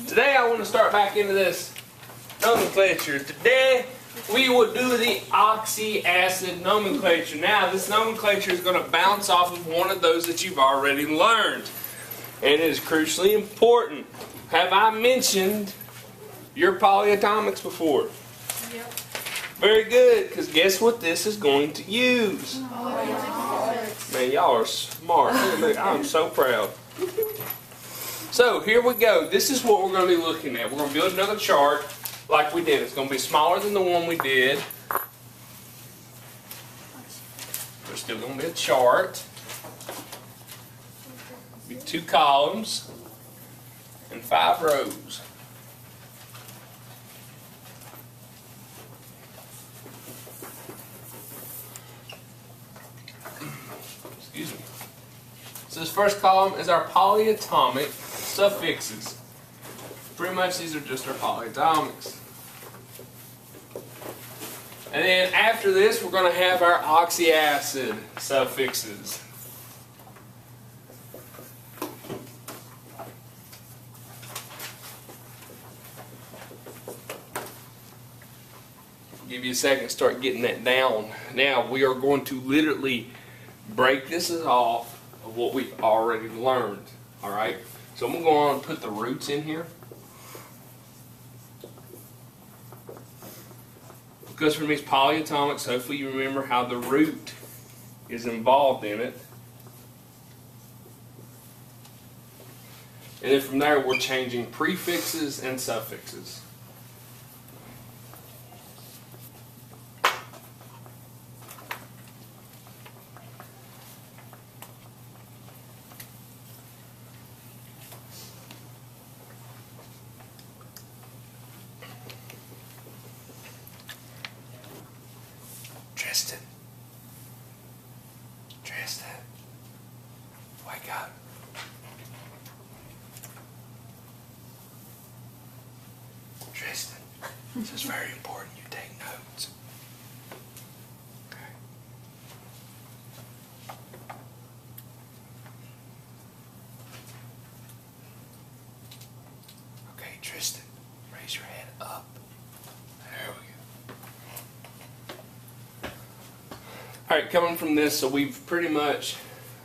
Today I want to start back into this nomenclature. Today we will do the oxyacid nomenclature. Now this nomenclature is going to bounce off of one of those that you've already learned. And it is crucially important. Have I mentioned your polyatomics before? Yep. Very good, because guess what this is going to use? Man, y'all are smart. I'm so proud. So here we go. This is what we're going to be looking at. We're going to build another chart like we did. It's going to be smaller than the one we did. There's still going to be a chart. Be 2 columns and 5 rows. Excuse me. So this first column is our polyatomic suffixes. Pretty much these are just our polyatomics. And then after this we're going to have our oxyacid suffixes. Give you a second to start getting that down. Now we are going to literally break this off of what we've already learned. Alright? So I'm going to go on and put the roots in here. Because from these polyatomics, hopefully you remember how the root is involved in it. And then from there we're changing prefixes and suffixes. Tristan, wake up. Tristan, this is very important. You take notes. Okay. Okay, Tristan, raise your head up. There we go. Alright, coming from this, so we've pretty much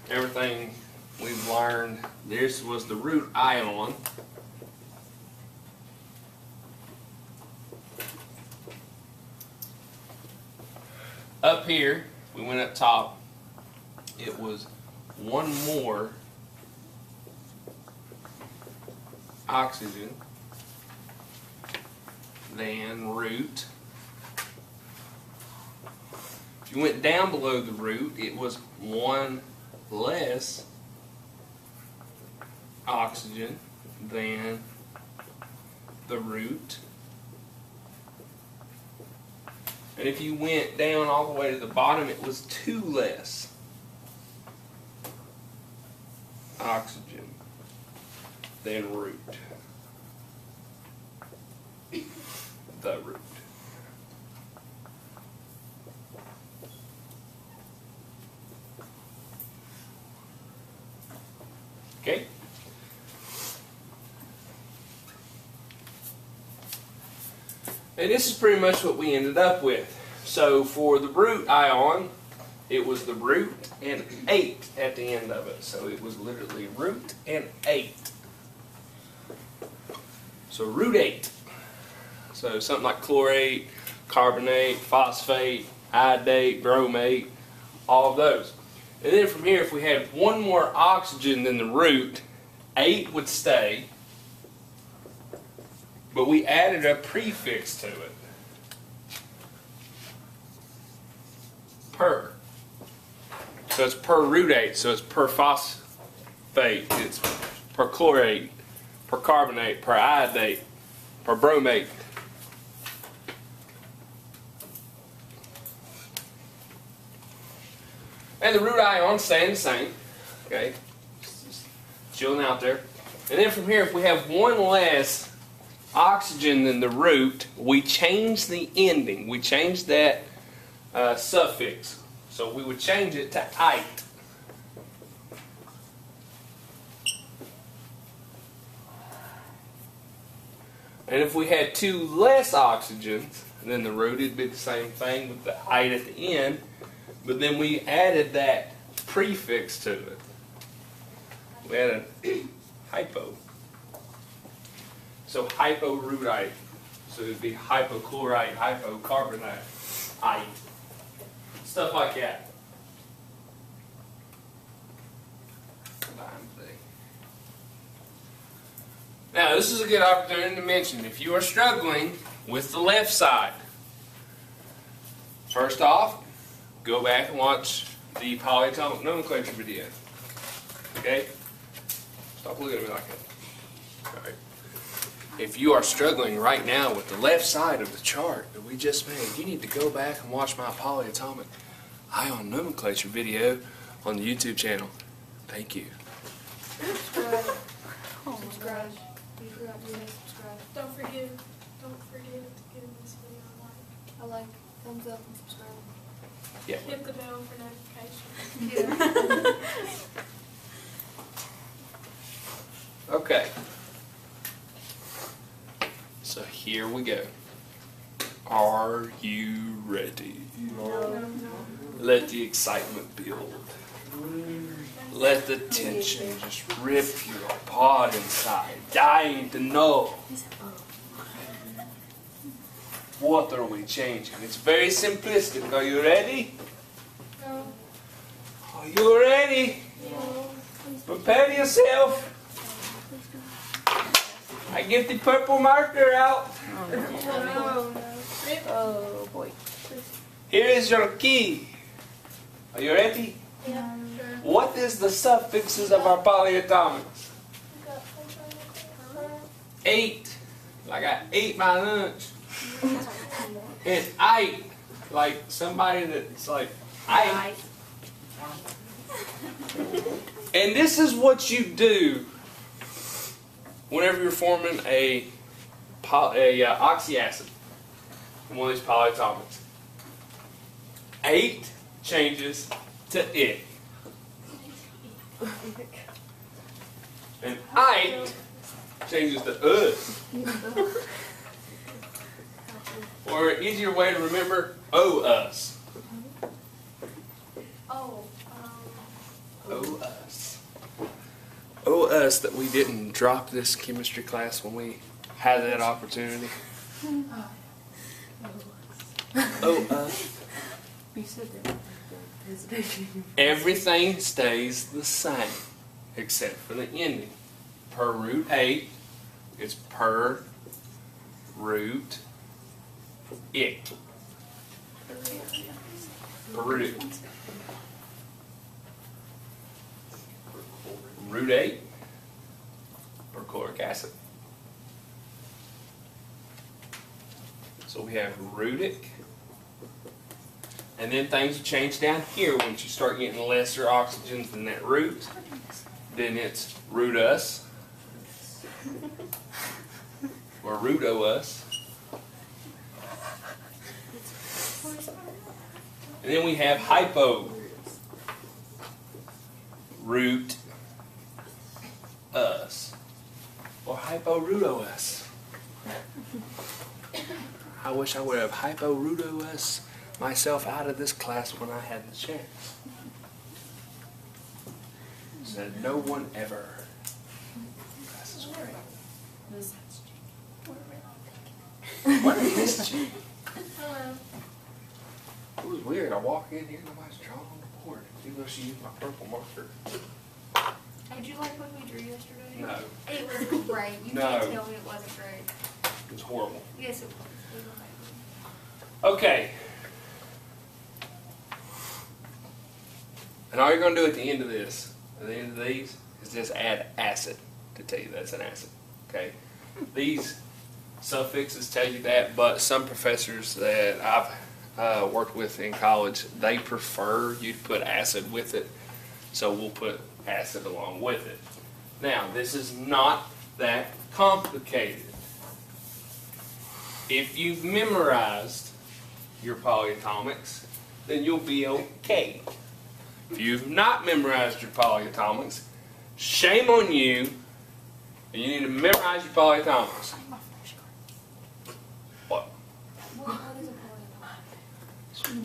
everything we've learned. This was the root ion. Up here, we went up top, it was one more oxygen than root. If you went down below the root, it was one less oxygen than the root. And if you went down all the way to the bottom, it was 2 less oxygen than root. The root. Okay? And this is pretty much what we ended up with. So for the root ion, it was the root and 8 at the end of it. So it was literally root and 8. So root 8. So something like chlorate, carbonate, phosphate, iodate, bromate, all of those. And then from here, if we had one more oxygen than the root, 8 would stay, but we added a prefix to it. Per. So it's per root 8, so it's per phosphate, it's per chlorate, per carbonate, per iodate, per bromate. And the root ion staying the same. Okay, just chilling out there. And then from here, if we have one less oxygen than the root, we change the ending. We change that suffix. So we would change it to "ite." And if we had two less oxygens, then the root would be the same thing with the ite at the end, but then we added that prefix to it. We added hypo. So hyporudite. So it would be hypochlorite, hypocarbonite, ite. Stuff like that. Now, this is a good opportunity to mention, if you are struggling with the left side, first off, go back and watch the polyatomic nomenclature video. Okay? Stop looking at me like that. Alright. If you are struggling right now with the left side of the chart that we just made, you need to go back and watch my polyatomic ion nomenclature video on the YouTube channel. Thank you. Subscribe. Subscribe. You forgot to say subscribe. Don't forget to give this video a like. Thumbs up, and subscribe. Yeah. Hit the bell for notifications. Yeah. Okay. So here we go. Are you ready? No. Let the excitement build. Let the tension just rip you apart inside, dying to know. What are we changing? It's very simplistic. Are you ready? No. Are you ready? No. Prepare yourself. I get the purple marker out. Oh boy. Here is your key. Are you ready? Yeah. What is the suffixes of our polyatomics? 8. Like I ate my lunch. And ite. Like somebody that's like ite. And this is what you do whenever you're forming a oxyacid from one of these polyatomics. 8 changes to it. And ite changes to us. Or an easier way to remember, us. Us. Us that we didn't drop this chemistry class when we had that opportunity. Us. You said that. Everything stays the same except for the ending. Per root 8, it's per root it. Per root. Root 8, perchloric acid. So we have rootic. And then things will change down here once you start getting lesser oxygens than that root. Then it's root-us. Or root-o-us. And then we have hypo. Root-us. Or hypo-root-o-us. I wish I would have hypo-root-o-us myself out of this class when I had the chance. Said no one ever. Class is great. What is Jake? Hello. It was weird. I walk in here, nobody's drawing on the board. Even though she used my purple marker. Did you like what we drew yesterday? No, It was great. You No. can't tell me it wasn't great. it was horrible. Yes, it was. Okay. And all you're going to do at the end of this, at the end of these, is just add acid to tell you that's an acid. Okay? These suffixes tell you that, but some professors that I've worked with in college, they prefer you to put acid with it, so we'll put acid along with it. Now, this is not that complicated. If you've memorized your polyatomics, then you'll be okay. If you've not memorized your polyatomics, shame on you, and you need to memorize your polyatomics.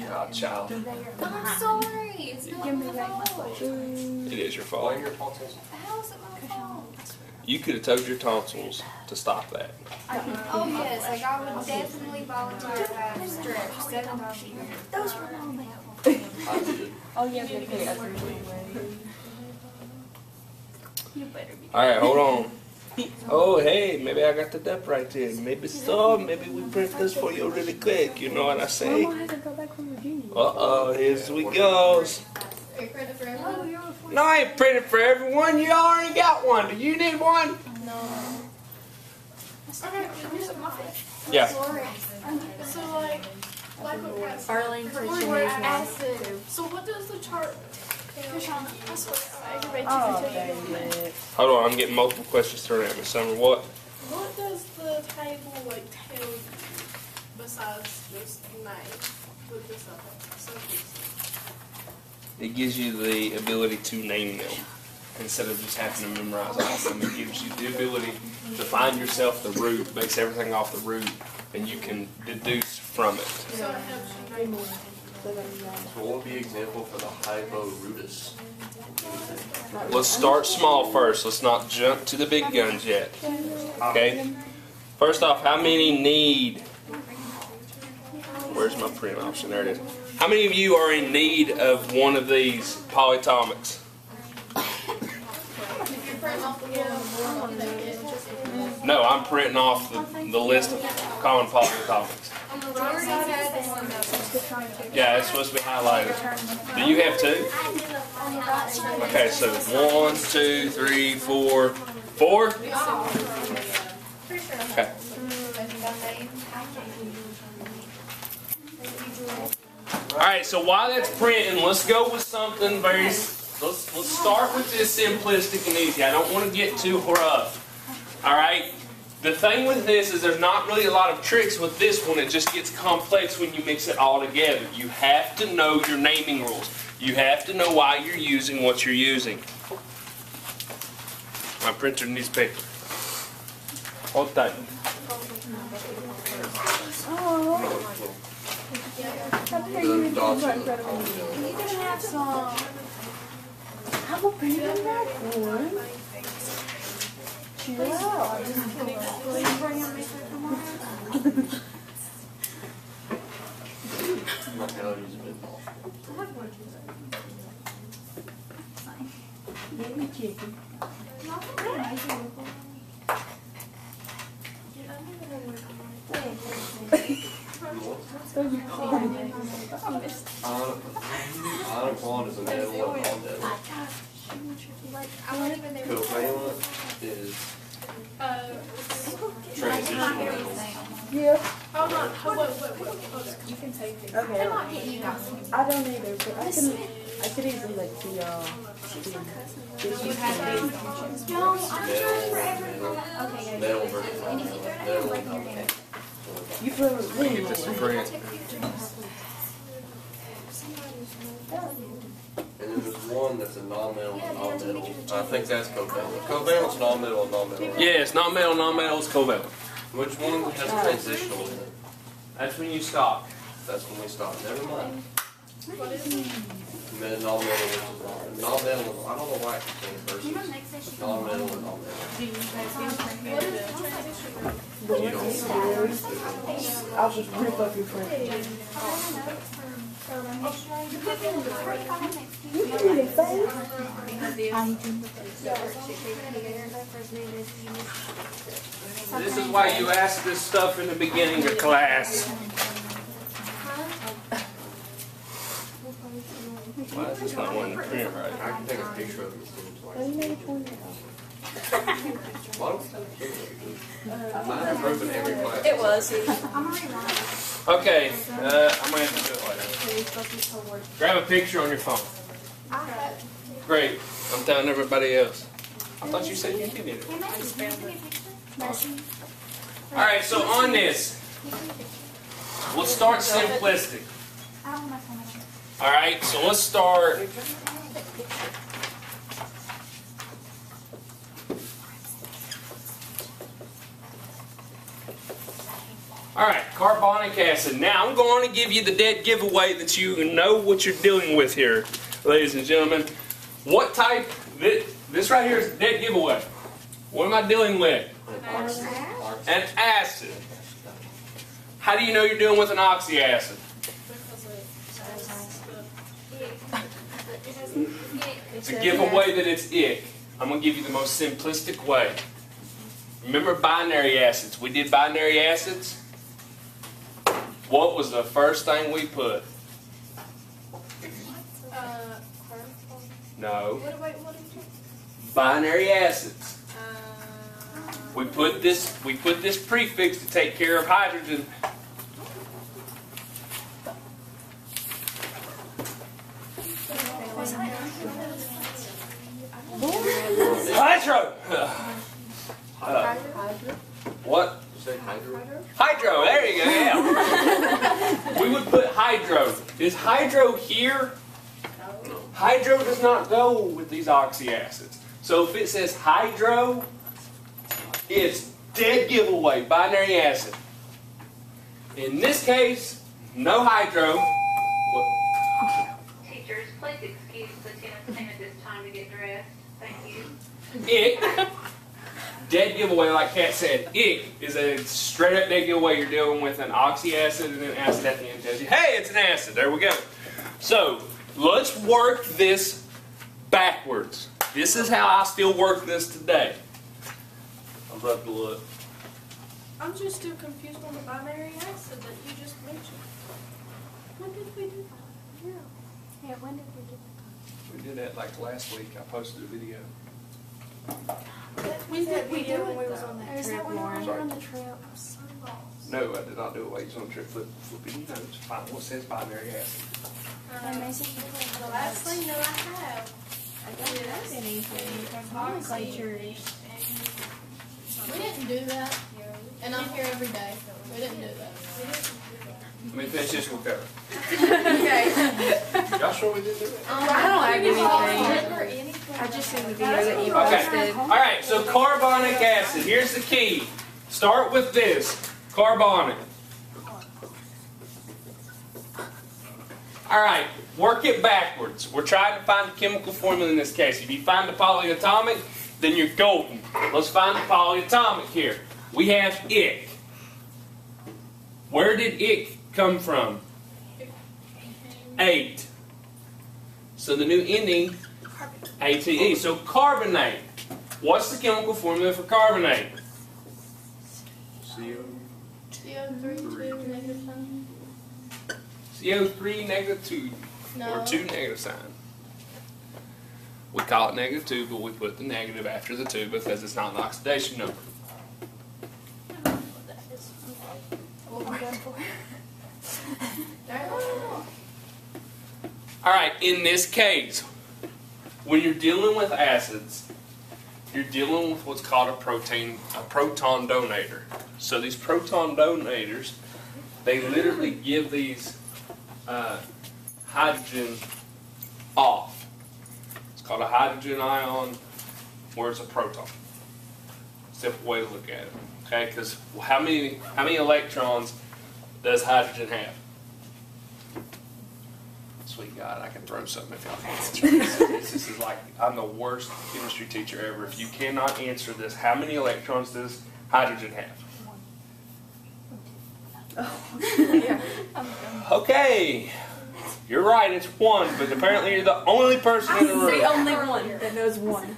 God, child. I'm sorry. It's not my fault. It is your fault. How is it my fault? You could have told your tonsils to stop that. Oh yes, like I would definitely volunteer to have strips 7 times a year. Those were all my Oh yeah, okay. You better be. Alright, hold on. Oh, hey, maybe I got the depth right there. Maybe so. Maybe we print this for you really quick. You know what I say? Mama has to go back from Virginia. Uh-oh, here we goes. Are you ready for everyone? No, I ain't printed for everyone. You already got one. Do you need one? No. Okay, here's my Yeah. So like what Pat Arlington we're at acid. So what does the chart? I swear, I Oh, aggravated you. dang it. Hold on, I'm getting multiple questions thrown at me. Summer, what? What does the table like tell you besides just name with the suffix? It gives you the ability to name them instead of just having to memorize all of them. It gives you the ability to find yourself the root, base everything off the root, and you can deduce from it. So it helps you name it. So what would be an example for the hyporootus? Let's start small first. Let's not jump to the big guns yet. Okay? First off, how many need... Where's my print option? There it is. How many of you are in need of one of these polyatomics? No, I'm printing off the list of common polyatomics. Yeah, it's supposed to be highlighted. Do you have two? Okay, so 1, 2, 3, 4. 4? Okay. Alright, so while that's printing, let's go with something very... Let's start with this simplistic and easy. I don't want to get too rough. Alright? The thing with this is there's not really a lot of tricks with this one. It just gets complex when you mix it all together. You have to know your naming rules. You have to know why you're using what you're using. My printer needs paper. Hold tight. Oh. You can have some. I'm a pretty good one. Chill out. Maybe chicken. Anaquan is a metal and non-metal. Covalent is transition metals. Yeah. Hold on. Hold on. You can take it. Okay. I don't either, but I could easily like see y'all. Metal versus non-metal. You feel really Get this in print. And then there's one that's a non-metal and non-metal. I think that's covalent. Covalent's non-metal and non-metal. Right? Yes, non-metal, non-metal is covalent. Which one has transitional in it? That's when you stop. That's when we stop. Never mind. Non-metal versus non-metal. I don't know why I keep saying versus non-metal and non-metal. You don't. I'll just rip up your friend. You can do it fast. This is why you ask this stuff in the beginning of class. Why is this not wanting to print right? I can take a picture of it. Well, you made a tornado. Mine is broken every class. It was. Okay, I'm going to have to do it later. Grab a picture on your phone. Great. I'm telling everybody else. I thought you said you did it. Alright, so on this, let's start simplistic. Alright, so let's start. Alright, carbonic acid. Now I'm going to give you the dead giveaway that you know what you're dealing with here, ladies and gentlemen. What type, this right here is the dead giveaway. What am I dealing with? An acid. How do you know you're dealing with an oxyacid? It's a giveaway that it's ick. I'm going to give you the most simplistic way. Remember binary acids? We did binary acids. What was the first thing we put? No. Binary acids. We put this prefix to take care of hydrogen. Hydro. What? You say hydro? Hydro. There you go. Yeah. We would put hydro. Is hydro here? Hydro does not go with these oxyacids. So if it says hydro, it's dead giveaway, binary acid. In this case, no hydro. Teachers, please excuse Lieutenant at this time to get dressed. Thank you. Ick. Dead giveaway, like Kat said. Ick is a straight up dead giveaway. You're dealing with an oxyacid and an acid at the end tells you, hey, it's an acid. There we go. So, let's work this backwards. This is how I still work this today. I'd love to look. I'm just still confused on the binary acid that you just mentioned. When did we do that? Yeah, when did we do that? We did that like last week. I posted a video. When did we do it when we was on that Is that trip, when we Lauren? were on the trip? I'm so lost. No, I did not do it while you was on the trip. Flipping notes. Find what says binary acid. And Mason, The last thing that I have I don't have anything. Nomenclatures. We didn't do that, and I'm here every day. We didn't do that. Let me finish this one cover. Okay. Y'all sure we didn't do it? I don't have anything. I just seen the video that you Okay. posted. Alright, so carbonic acid. Here's the key. Start with this. Carbonic. Alright, work it backwards. We're trying to find the chemical formula in this case. If you find the polyatomic, then you're golden. Let's find the polyatomic here. We have ick. Where did ick come from? 8. So the new ending, ATE. So carbonate. What's the chemical formula for carbonate? CO3, 2, negative sign? CO3 negative 2. No. Or 2 negative sign. We call it negative 2, but we put the negative after the 2 because it's not an oxidation number. Alright, in this case, when you're dealing with acids, you're dealing with what's called a proton donator. So these proton donators, they literally give these hydrogen off. It's called a hydrogen ion, where it's a proton. Simple way to look at it. Okay, because how many electrons does hydrogen have? Sweet God, I can throw something if y'all can't answer this. This is like, I'm the worst chemistry teacher ever. If you cannot answer this, how many electrons does hydrogen have? Okay, you're right, it's 1, but apparently you're the only person in the room. The only one that knows one.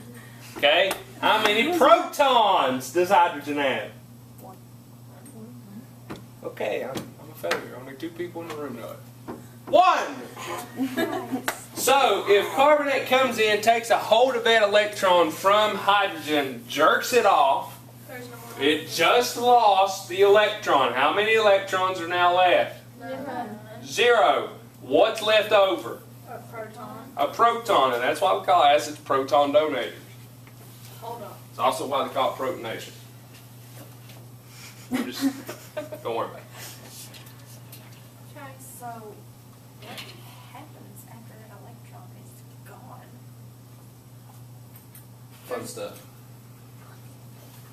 Okay, how many protons does hydrogen have? 1. Okay, I'm a failure. Only 2 people in the room know it. 1! So, if carbonate comes in, takes a hold of that electron from hydrogen, jerks it off, There's no more. it just lost the electron. How many electrons are now left? 0. What's left over? A proton. A proton, and that's why we call acids proton donators. Hold on. It's also why they call it protonation. Just don't worry about it. Okay, so what happens after an electron is gone? Fun stuff.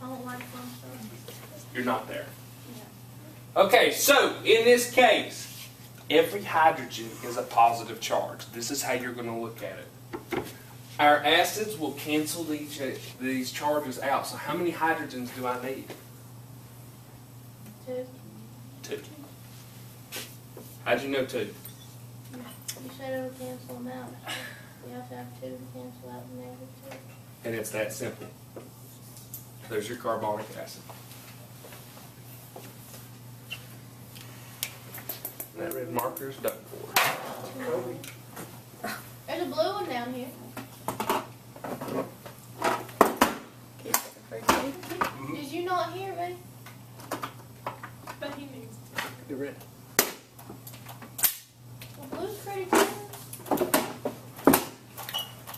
I don't like fun stuff. You're not there. Okay, so in this case, every hydrogen is a positive charge. This is how you're going to look at it. Our acids will cancel these charges out. So how many hydrogens do I need? 2. 2. How'd you know 2? You said it would cancel them out. You have to have 2 to cancel out the negative 2. And it's that simple. There's your carbonic acid. And that red marker is done for. There's a blue one down here. Did you not hear me? But he needs to. Get red. The blue's pretty clear.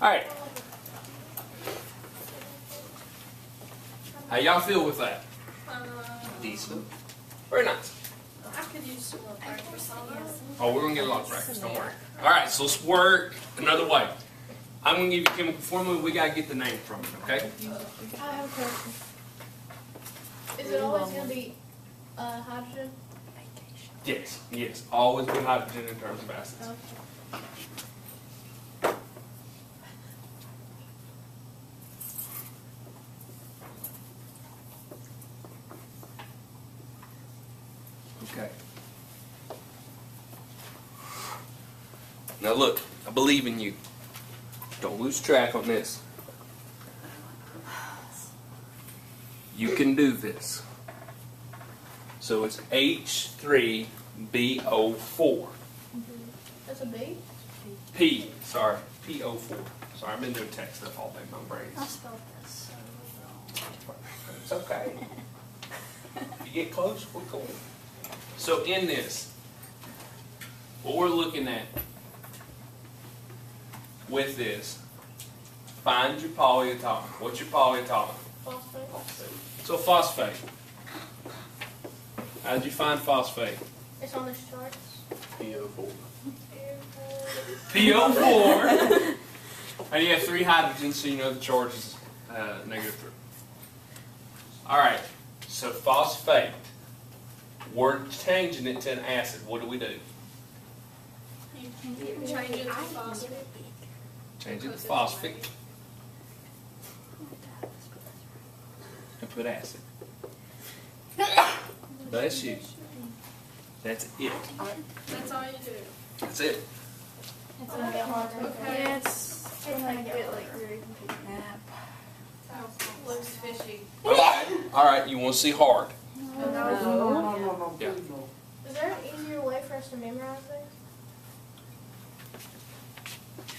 Alright. How y'all feel with that? Decent. Very nice. I could use some more practice on that. Oh, we're going to get a lot of practice, don't worry. Alright, so let's work another way. I'm going to give you a chemical formula. We got to get the name from it, okay? I have a question. Is it always going to be hydrogen? Yes, yes. Always be hydrogen in terms of acids. Okay. Okay. Now look, I believe in you. Don't lose track on this. You can do this. So it's H3BO4. That's a B? P, sorry, PO4. Sorry, I've been doing tech stuff all day. My brain's. I spelled this so wrong. It's okay. If you get close, we're cool. So in this, what we're looking at with this, find your polyatomic. What's your polyatomic? Phosphate. So phosphate. How did you find phosphate? It's on this chart. PO4. PO4. And you have 3 hydrogens, so you know the charge is -3. Alright, so phosphate. We're changing it to an acid. What do we do? You change it to phosphate. Change it to phosphate. And put acid. Bless you. That's it. That's all you do. That's it. It's going to get hard to Okay. Yeah, it's gonna get like very confusing. Looks fishy. Okay. Alright, you want to see hard. No. Yeah. Is there an easier way for us to memorize this?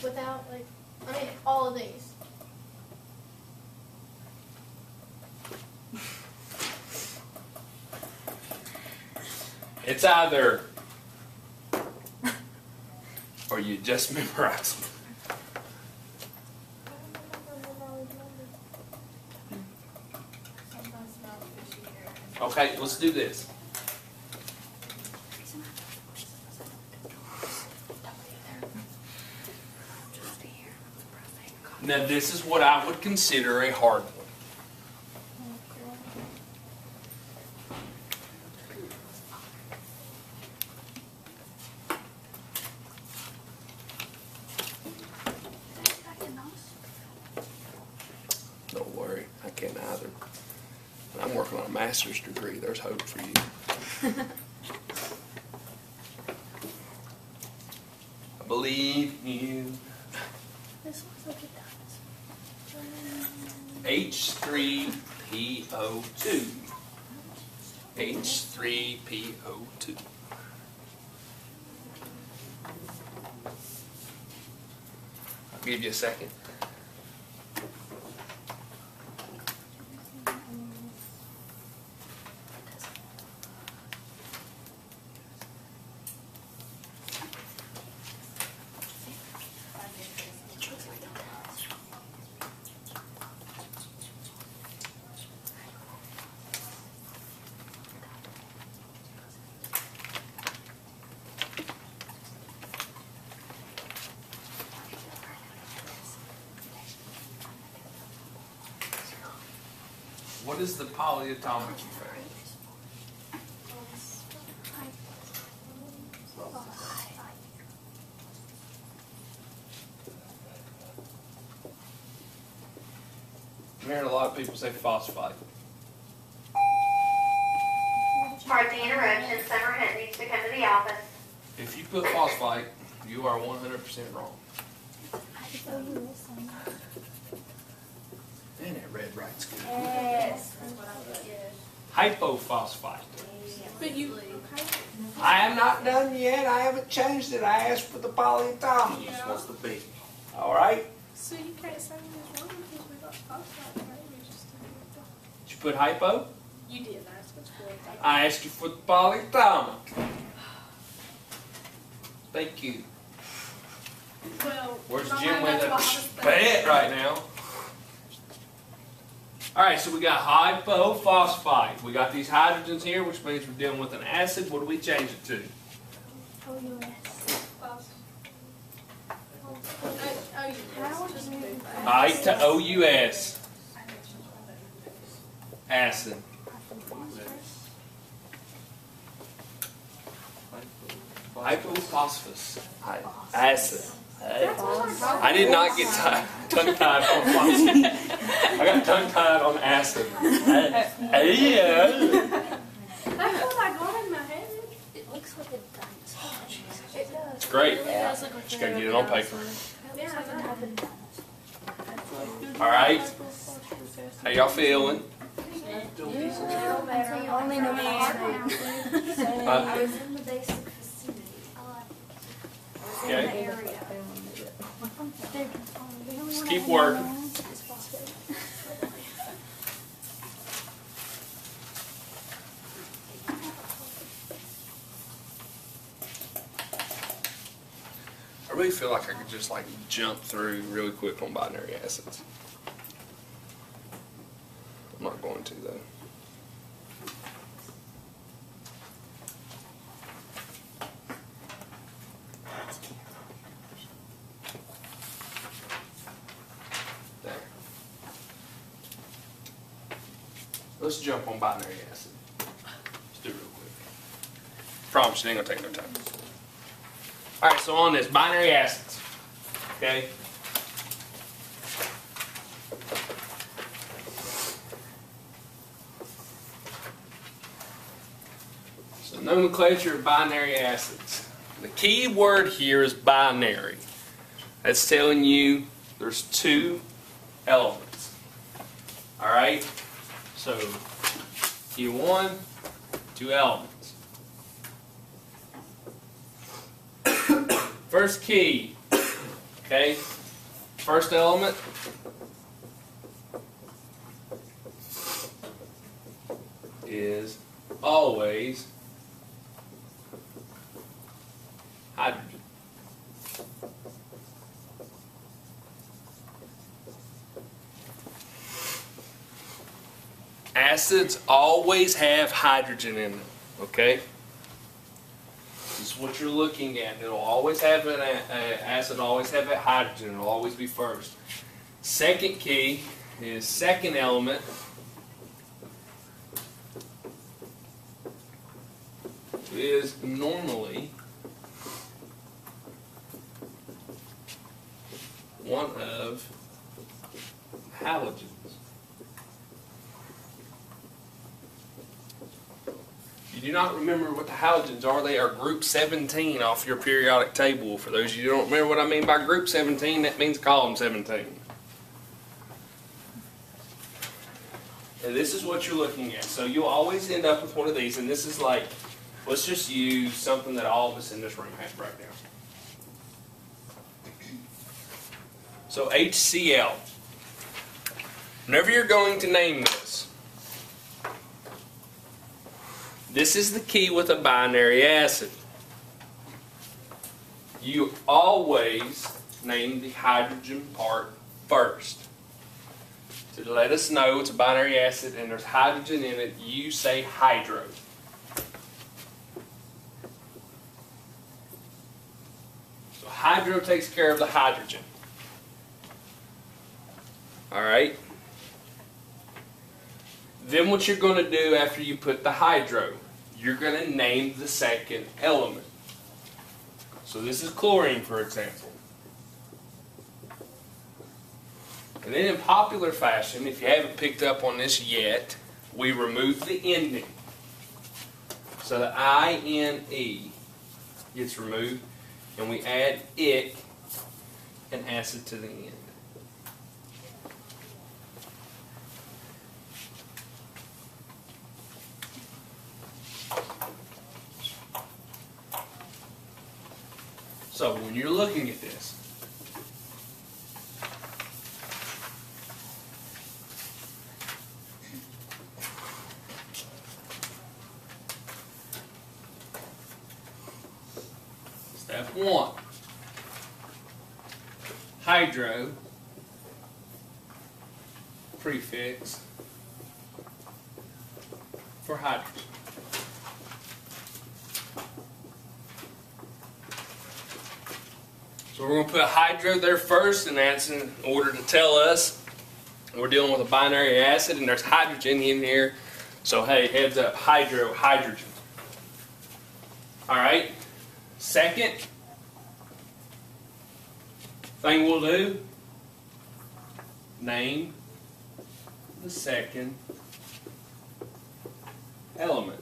Without, like, I mean, all of these. It's either or you just memorize them. Okay, let's do this. Now this is what I would consider a hard one. Don't worry, I can't either. I'm working on a master's degree. There's hope for you. I believe in This looks like it does. H3PO2. H3PO2. I'll give you a second. What is the polyatomic you found? hearing a lot of people say phosphite. Pardon the interruption, Summer Hunt needs to come to the office. If you put phosphite, you are 100% wrong. Man, that red bright's good. Yes. Hypophosphite. But you, I am not done yet. I haven't changed it. I asked for the polyatomic. Just wants to be. All right. so you can't say it's wrong because we got phosphate, right? We just Did you put hypo? You did ask us for it. I asked you for the polyatomic. Thank you. Well, Where's my Jim mind with knows a what I was thinking. bed right now? All right, so we got hypophosphite. We got these hydrogens here, which means we're dealing with an acid. What do we change it to? I to OUS. Acid. Hypophosphus. Acid. I did not get tongue-tied on phosphorus. I got tongue-tied on acid. That's what I got in my head. It looks like a dinosaur. It does. It's great. It does look like Just gotta get it on paper. Yeah, I know. Alright. How y'all feeling? Only know I was in the basic facility. Okay. Area. Just keep working. I really feel like I could just like jump through really quick on binary acids. I'm not going to though. There. Let's jump on binary acid. Let's do it real quick. Promise it ain't gonna take no time. Alright, so on this, binary acids. Okay? So nomenclature of binary acids. The key word here is binary. That's telling you there's two elements. Alright? So, key one, two elements. First key, okay? First element is always hydrogen. Acids always have hydrogen in them, okay? This is what you're looking at. It'll always have an acid, always have a hydrogen. It'll always be first. Second key is second element is normally one of halogens. You do not remember what the halogens are. They are group 17 off your periodic table. For those of you who don't remember what I mean by group 17, that means column 17. And this is what you're looking at. So you'll always end up with one of these. And this is like, let's just use something that all of us in this room have right now. So HCl. Whenever you're going to name this is the key with a binary acid. You always name the hydrogen part first. To let us know it's a binary acid and there's hydrogen in it, you say hydro. So hydro takes care of the hydrogen. Alright? Then what you're going to do after you put the hydro, you're going to name the second element. So this is chlorine, for example. And then in popular fashion, if you haven't picked up on this yet, we remove the ending. So the I-N-E gets removed, and we add ic and acid to the end. So when you're looking at this, step 1, hydro, prefix for hydrogen. So we're going to put hydro there first, and that's in order to tell us we're dealing with a binary acid and there's hydrogen in here. So hey, heads up, hydro, hydrogen. Alright, second thing we'll do, name the second element.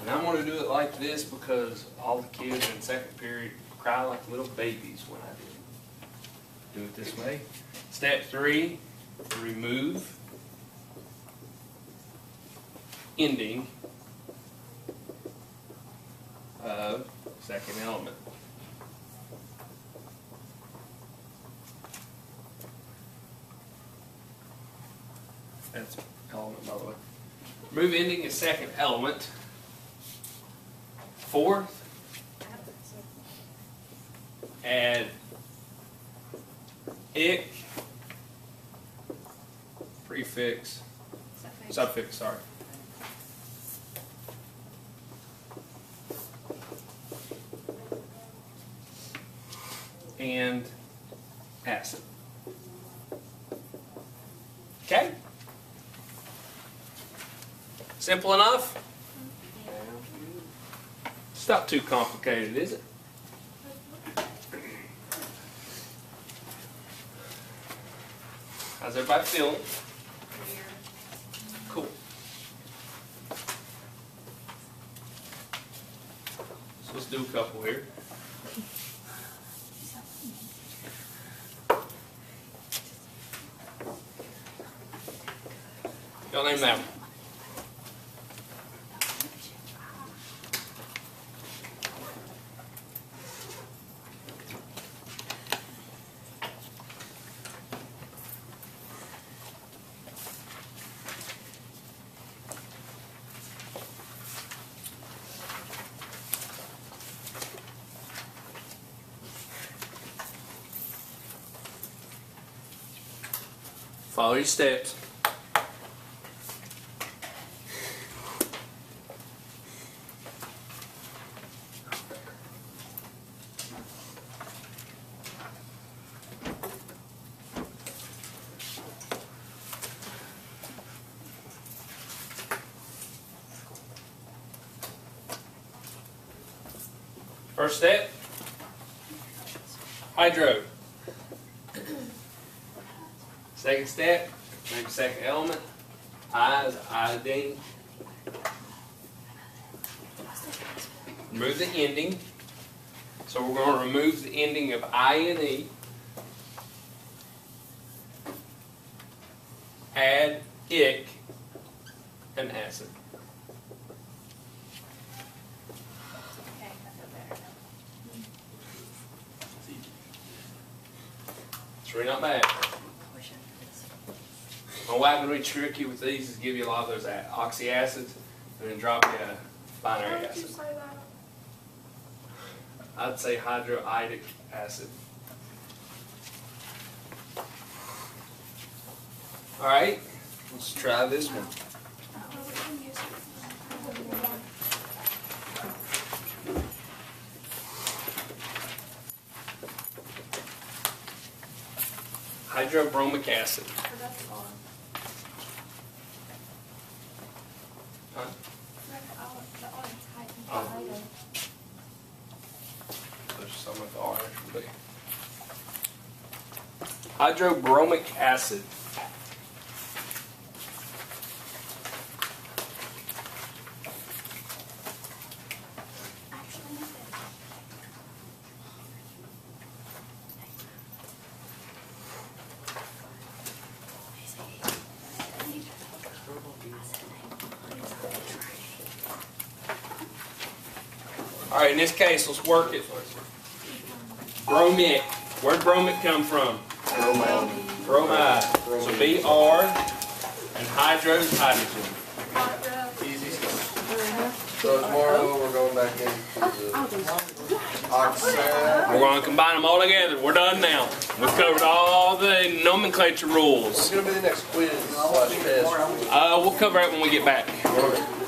And I'm going to do it like this because all the kids in second period cry like little babies when I do it this way. Step 3, remove ending of second element. That's element, by the way. Remove ending is second element. Fourth, add ic, prefix, suffix, sorry. And acid. Okay? Simple enough? It's not too complicated, is it? How's everybody feeling? Cool. So let's do a couple here. Y'all name that one. Follow your steps. First step, hydro. Second step, name the second element. I is iodine. Remove the ending. So we're going to remove the ending of I-N-E. Add ic and acid. It's really not bad. What I'm going to be tricky with these is give you a lot of those oxyacids and then drop you a binary Why did you acid. say that? I'd say hydroiodic acid. Alright, let's try this one. Hydrobromic acid. Huh? There's some of the orange. hydrobromic acid. Alright, in this case, let's work it. Bromic. Where'd bromic come from? Bromide. So Br and hydro is hydrogen. Easy stuff. So tomorrow we're going back into the oxide. We're going to combine them all together. We're done now. We've covered all the nomenclature What's rules. going to be the next quiz/test? We'll cover it when we get back. Okay.